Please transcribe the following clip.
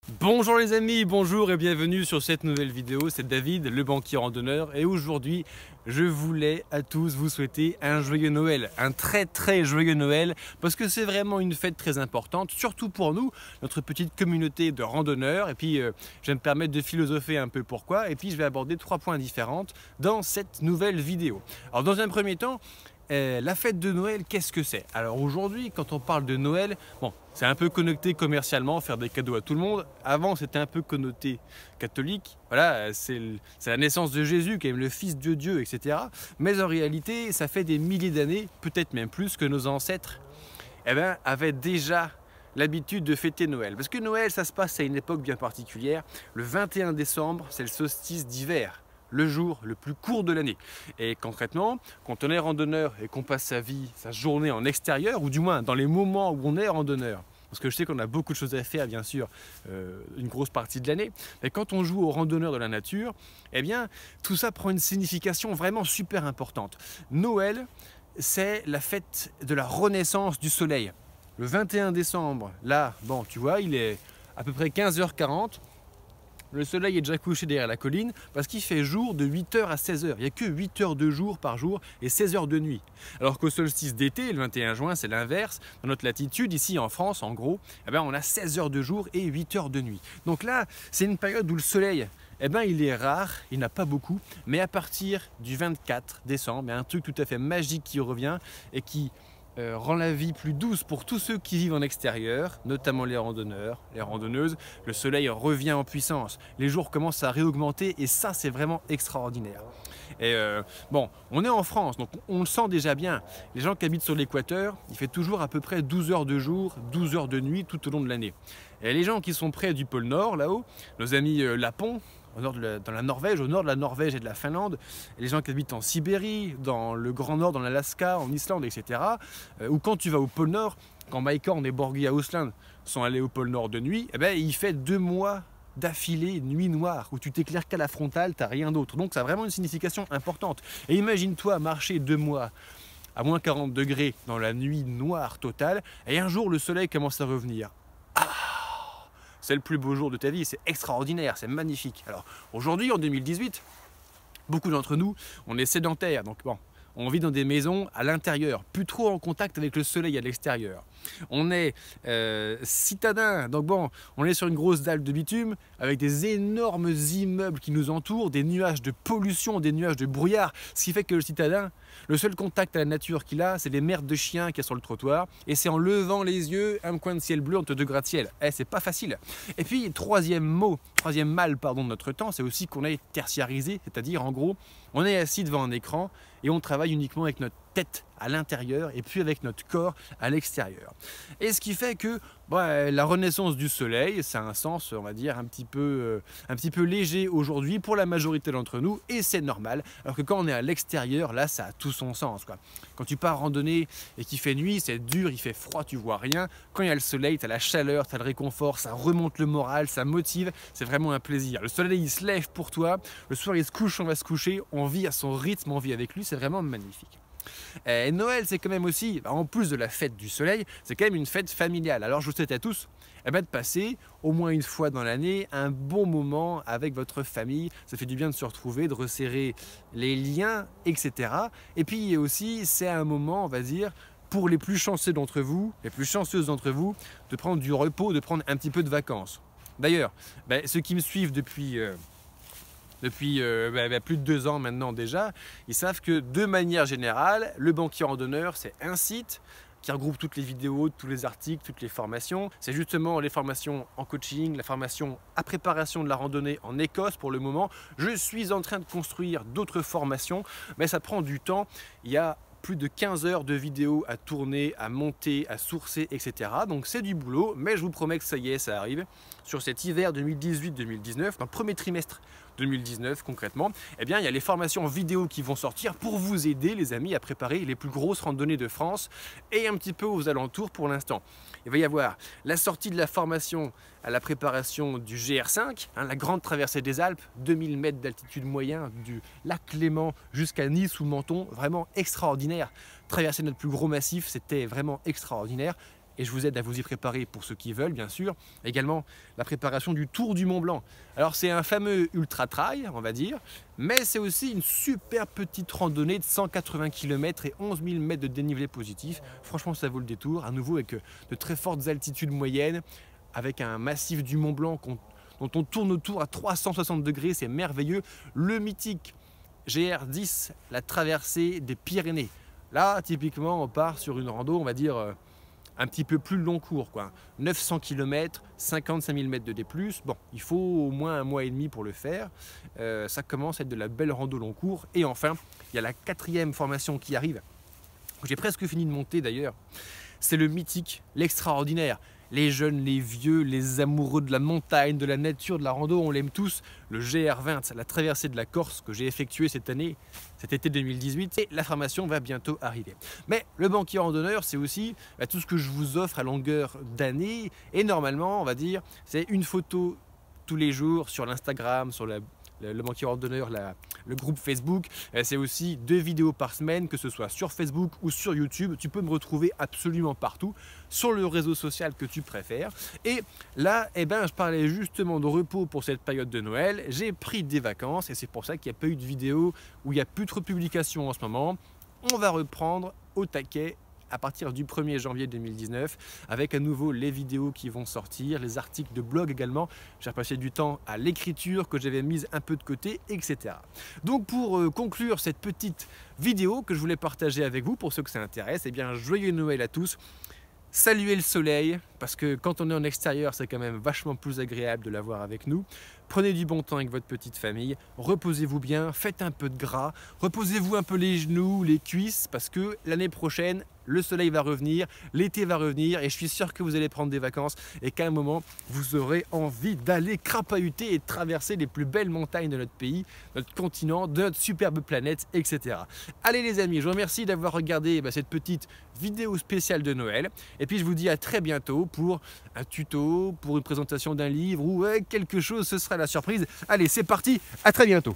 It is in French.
Bonjour les amis, bonjour et bienvenue sur cette nouvelle vidéo. C'est David, le banquier randonneur, et aujourd'hui je voulais à tous vous souhaiter un joyeux Noël, un très joyeux Noël, parce que c'est vraiment une fête très importante, surtout pour nous, notre petite communauté de randonneurs. Et puis je vais me permettre de philosopher un peu pourquoi, et puis je vais aborder 3 points différents dans cette nouvelle vidéo. Alors dans un premier temps, la fête de Noël, qu'est-ce que c'est? Alors aujourd'hui, quand on parle de Noël, bon, c'est un peu connoté commercialement, faire des cadeaux à tout le monde. Avant, c'était un peu connoté catholique. Voilà, c'est la naissance de Jésus, qui est le Fils de Dieu, etc. Mais en réalité, ça fait des milliers d'années, peut-être même plus, que nos ancêtres avaient déjà l'habitude de fêter Noël. Parce que Noël, ça se passe à une époque bien particulière. Le 21 décembre, c'est le solstice d'hiver, le jour le plus court de l'année. Et concrètement, quand on est randonneur et qu'on passe sa vie, sa journée en extérieur, ou du moins dans les moments où on est randonneur, parce que je sais qu'on a beaucoup de choses à faire, bien sûr, une grosse partie de l'année, mais quand on joue au randonneur de la nature, eh bien, tout ça prend une signification vraiment super importante. Noël, c'est la fête de la renaissance du soleil. Le 21 décembre, là, bon, tu vois, il est à peu près 15h40, le soleil est déjà couché derrière la colline parce qu'il fait jour de 8h à 16h. Il n'y a que 8 heures de jour par jour et 16 heures de nuit. Alors qu'au solstice d'été, le 21 juin, c'est l'inverse. Dans notre latitude, ici en France, en gros, on a 16 heures de jour et 8 heures de nuit. Donc là, c'est une période où le soleil, il est rare, il n'a pas beaucoup. Mais à partir du 24 décembre, il y a un truc tout à fait magique qui revient et qui rend la vie plus douce pour tous ceux qui vivent en extérieur, notamment les randonneurs, les randonneuses. Le soleil revient en puissance, les jours commencent à réaugmenter et ça c'est vraiment extraordinaire. Et bon, on est en France, donc on le sent déjà bien. Les gens qui habitent sur l'équateur, il fait toujours à peu près 12 heures de jour, 12 heures de nuit tout au long de l'année. Et les gens qui sont près du pôle Nord, là-haut, nos amis lapons, dans la Norvège, au nord de la Norvège et de la Finlande, et les gens qui habitent en Sibérie, dans le Grand Nord, dans l'Alaska, en Islande, etc. Ou quand tu vas au pôle Nord, quand Mike Horn et Borghi Ausland sont allés au pôle Nord de nuit, il fait 2 mois d'affilée nuit noire, où tu t'éclaires qu'à la frontale, t'as rien d'autre. Donc ça a vraiment une signification importante. Et imagine-toi marcher 2 mois à moins 40 degrés dans la nuit noire totale, et un jour le soleil commence à revenir. C'est le plus beau jour de ta vie, c'est extraordinaire, c'est magnifique. Alors aujourd'hui, en 2018, beaucoup d'entre nous, on est sédentaires, donc bon, on vit dans des maisons à l'intérieur, plus trop en contact avec le soleil à l'extérieur. On est citadins, donc bon, on est sur une grosse dalle de bitume avec des énormes immeubles qui nous entourent, des nuages de pollution, des nuages de brouillard, ce qui fait que le citadin, le seul contact à la nature qu'il a, c'est les merdes de chiens qu'il y a sur le trottoir, et c'est en levant les yeux, un coin de ciel bleu entre 2 gratte-ciel. C'est pas facile. Et puis, troisième mal de notre temps, c'est aussi qu'on est tertiarisé, c'est-à-dire en gros, on est assis devant un écran et on travaille uniquement avec notre tête à l'intérieur et puis avec notre corps à l'extérieur. Et ce qui fait que la renaissance du soleil, ça a un sens, on va dire, un petit peu léger aujourd'hui pour la majorité d'entre nous, et c'est normal. Alors que quand on est à l'extérieur, là, ça a tout son sens, quoi. Quand tu pars randonner et qu'il fait nuit, c'est dur, il fait froid, tu vois rien. Quand il y a le soleil, tu as la chaleur, tu as le réconfort, ça remonte le moral, ça motive, c'est vraiment un plaisir. Le soleil, il se lève pour toi, le soir, il se couche, on va se coucher, on vit à son rythme, on vit avec lui, c'est vraiment magnifique. Et Noël, c'est quand même aussi, en plus de la fête du soleil, c'est quand même une fête familiale. Alors je vous souhaite à tous de passer au moins une fois dans l'année un bon moment avec votre famille. Ça fait du bien de se retrouver, de resserrer les liens, etc. Et puis aussi, c'est un moment, on va dire, pour les plus chanceux d'entre vous, les plus chanceuses d'entre vous, de prendre du repos, de prendre un petit peu de vacances. D'ailleurs, ceux qui me suivent depuis plus de 2 ans maintenant déjà, ils savent que de manière générale, le banquier randonneur, c'est un site qui regroupe toutes les vidéos, tous les articles, toutes les formations. C'est justement les formations en coaching, la formation à préparation de la randonnée en Écosse pour le moment. Je suis en train de construire d'autres formations, mais ça prend du temps. Il y a plus de 15 heures de vidéos à tourner, à monter, à sourcer, etc. Donc c'est du boulot, mais je vous promets que ça y est, ça arrive. Sur cet hiver 2018-2019, dans le premier trimestre 2019 concrètement, il y a les formations vidéo qui vont sortir pour vous aider les amis à préparer les plus grosses randonnées de France et un petit peu aux alentours pour l'instant. Il va y avoir la sortie de la formation à la préparation du GR5, la grande traversée des Alpes, 2000 mètres d'altitude moyen du lac Léman jusqu'à Nice ou Menton, vraiment extraordinaire. Traverser notre plus gros massif, c'était vraiment extraordinaire. et je vous aide à vous y préparer pour ceux qui veulent, bien sûr. Également, la préparation du Tour du Mont Blanc. Alors, c'est un fameux ultra-trail, on va dire, mais c'est aussi une super petite randonnée de 180 km et 11 000 mètres de dénivelé positif. Franchement, ça vaut le détour, à nouveau avec de très fortes altitudes moyennes, avec un massif du Mont Blanc dont on tourne autour à 360 degrés, c'est merveilleux. Le mythique GR10, la traversée des Pyrénées. Là, typiquement, on part sur une rando, on va dire, un petit peu plus long cours, quoi. 900 km, 55 000 mètres de D+. Bon, il faut au moins 1 mois et demi pour le faire. Ça commence à être de la belle rando long cours. Et enfin, il y a la 4e formation qui arrive, que j'ai presque fini de monter d'ailleurs. C'est le mythique, l'extraordinaire. Les jeunes, les vieux, les amoureux de la montagne, de la nature, de la rando, on l'aime tous. Le GR20, la traversée de la Corse que j'ai effectuée cet été 2018. Et la formation va bientôt arriver. Mais le banquier randonneur, c'est aussi tout ce que je vous offre à longueur d'année. Et normalement, on va dire, c'est une photo tous les jours sur l'Instagram, sur le banquier randonneur, le groupe Facebook. C'est aussi 2 vidéos par semaine, que ce soit sur Facebook ou sur YouTube. Tu peux me retrouver absolument partout, sur le réseau social que tu préfères. Et là, je parlais justement de repos pour cette période de Noël. J'ai pris des vacances et c'est pour ça qu'il n'y a pas eu de vidéo, où il n'y a plus trop de publications en ce moment. On va reprendre au taquet à partir du 1er janvier 2019, avec à nouveau les vidéos qui vont sortir, les articles de blog également. J'ai passé du temps à l'écriture que j'avais mise un peu de côté, etc. Donc pour conclure cette petite vidéo que je voulais partager avec vous, pour ceux que ça intéresse, eh bien joyeux Noël à tous. Saluez le soleil, parce que quand on est en extérieur, c'est quand même vachement plus agréable de l'avoir avec nous. Prenez du bon temps avec votre petite famille, reposez-vous bien, faites un peu de gras, reposez-vous un peu les genoux, les cuisses, parce que l'année prochaine, le soleil va revenir, l'été va revenir, et je suis sûr que vous allez prendre des vacances et qu'à un moment, vous aurez envie d'aller crapahuter et traverser les plus belles montagnes de notre pays, notre continent, de notre superbe planète, etc. Allez les amis, je vous remercie d'avoir regardé cette petite vidéo spéciale de Noël, et puis je vous dis à très bientôt pour un tuto, pour une présentation d'un livre ou quelque chose, ce sera la surprise. Allez, c'est parti, à très bientôt.